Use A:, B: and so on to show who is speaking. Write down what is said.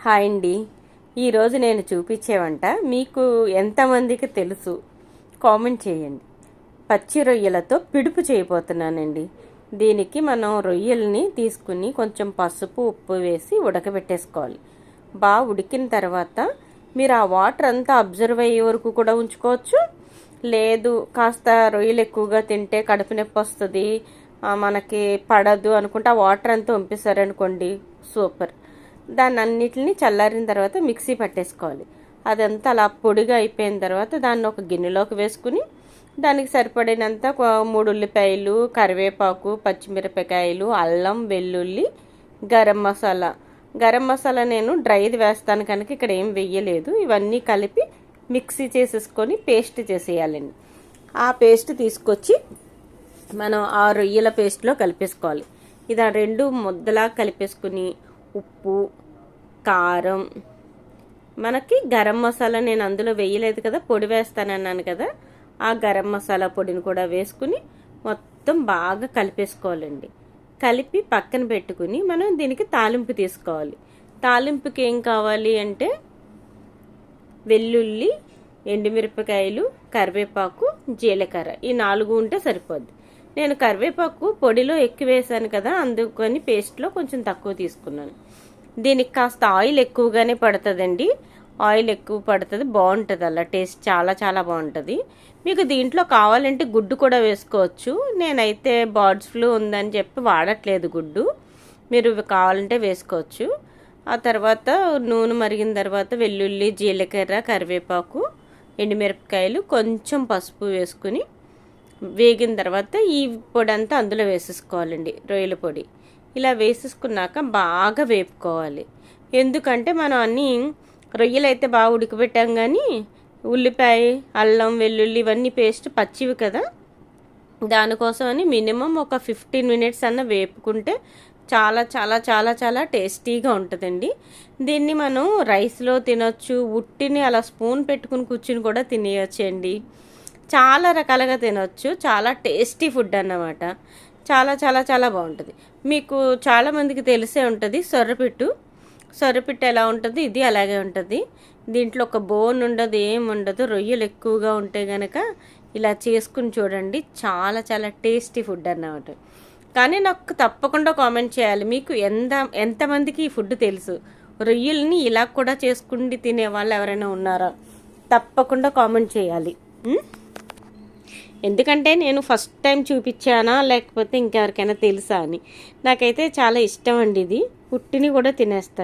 A: Hi అండి. ఈరోజు నేను చూపించే వంట మీకు ఎంతమందికి తెలుసు కామెంట్ చేయండి. పచ్చి రొయ్యలతో పిడుపు చేయబోతున్నానండి. దీనికి మనం రొయ్యల్ని తీసుకుని కొంచెం పసుపు ఉప్పు వేసి ఉడకబెట్టేసుకోవాలి. బాగా ఉడికిన తర్వాత మీరు ఆ వాటర్ అంతా అబ్జర్వ్ అయ్యే వరకు కూడా ఉంచుకోవచ్చు. లేదు కాస్త రొయ్యలు ఎక్కువగా తింటే కడుపు నొప్పి వస్తుంది, మనకి పడదు అనుకుంటే ఆ వాటర్ అంతా పంపిస్తారనుకోండి, సూపర్. దాన్ని అన్నిటిని చల్లారిన తర్వాత మిక్సీ పట్టేసుకోవాలి. అదంతా అలా పొడిగా అయిపోయిన తర్వాత దాన్ని ఒక గిన్నెలోకి వేసుకుని దానికి సరిపడినంత 3 ఉల్లిపాయలు, కరివేపాకు, పచ్చిమిరపకాయలు, అల్లం, వెల్లుల్లి, గరం మసాలా నేను డ్రైది వేస్తాను కనుక ఇక్కడ ఏం వెయ్యలేదు. ఇవన్నీ కలిపి మిక్సీ చేసేసుకొని పేస్ట్ చేసేయాలండి. ఆ పేస్ట్ తీసుకొచ్చి మనం ఆ రొయ్యల పేస్ట్లో కలిపేసుకోవాలి. ఇది 2 ముద్దలా కలిపేసుకుని ఉప్పు, కారం, మనకి గరం మసాలా నేను అందులో వేయలేదు కదా, పొడి వేస్తానన్నాను కదా, ఆ గరం మసాలా పొడిని కూడా వేసుకుని మొత్తం బాగా కలిపేసుకోవాలండి. కలిపి పక్కన పెట్టుకుని మనం దీనికి తాలింపు తీసుకోవాలి. తాలింపుకి ఏం కావాలి అంటే వెల్లుల్లి, ఎండుమిరపకాయలు, కరివేపాకు, జీలకర్ర, ఈ 4 ఉంటే సరిపోద్ది. నేను కరివేపాకు పొడిలో ఎక్కువ వేసాను కదా, అందుకని పేస్ట్లో కొంచెం తక్కువ తీసుకున్నాను. దీనికి కాస్త ఆయిల్ ఎక్కువగానే పడుతుందండి. ఆయిల్ ఎక్కువ పడుతుంది, బాగుంటుంది. అలా టేస్ట్ చాలా చాలా బాగుంటుంది. మీకు దీంట్లో కావాలంటే గుడ్డు కూడా వేసుకోవచ్చు. నేనైతే బర్డ్స్ ఫ్లూ ఉందని చెప్పి వాడట్లేదు గుడ్డు. మీరు కావాలంటే వేసుకోవచ్చు. ఆ తర్వాత నూనె మరిగిన తర్వాత వెల్లుల్లి, జీలకర్ర, కరివేపాకు, ఎండుమిరపకాయలు, కొంచెం పసుపు వేసుకుని వేగిన తర్వాత ఈ పొడి అంతా అందులో వేసేసుకోవాలండి, రొయ్యల పొడి. ఇలా వేసేసుకున్నాక బాగా వేపుకోవాలి. ఎందుకంటే మనం అన్నీ రొయ్యలు అయితే బాగా ఉడకబెట్టాం, కానీ ఉల్లిపాయ, అల్లం, వెల్లుల్లి ఇవన్నీ పేస్ట్ పచ్చివి కదా, దానికోసం అని మినిమం ఒక 15 మినిట్స్ అన్న వేపుకుంటే చాలా చాలా చాలా చాలా టేస్టీగా ఉంటుందండి. దీన్ని మనం రైస్లో తినొచ్చు, ఉట్టిని అలా స్పూన్ పెట్టుకుని కూర్చుని కూడా తినేయచ్చండి. చాలా రకాలుగా తినొచ్చు. చాలా టేస్టీ ఫుడ్ అన్నమాట. చాలా చాలా చాలా బాగుంటుంది. మీకు చాలామందికి తెలిసే ఉంటుంది సొర్రపిట్టు ఎలా ఉంటుంది, ఇది అలాగే ఉంటుంది. దీంట్లో ఒక బోన్ ఉండదు, ఏం ఉండదు. రొయ్యలు ఎక్కువగా ఉంటే కనుక ఇలా చేసుకుని చూడండి, చాలా చాలా టేస్టీ ఫుడ్ అన్నమాట. కానీ నాకు తప్పకుండా కామెంట్ చేయాలి, మీకు ఎంతమందికి ఈ ఫుడ్ తెలుసు. రొయ్యల్ని ఇలా కూడా చేసుకుని తినే వాళ్ళు ఎవరైనా ఉన్నారా? తప్పకుండా కామెంట్ చేయాలి. ఎందుకంటే నేను ఫస్ట్ టైం చూపించానా లేకపోతే ఇంకెవరికైనా తెలుసా అని. నాకైతే చాలా ఇష్టం అండి. ఇది పుట్టిని కూడా తినేస్తాను.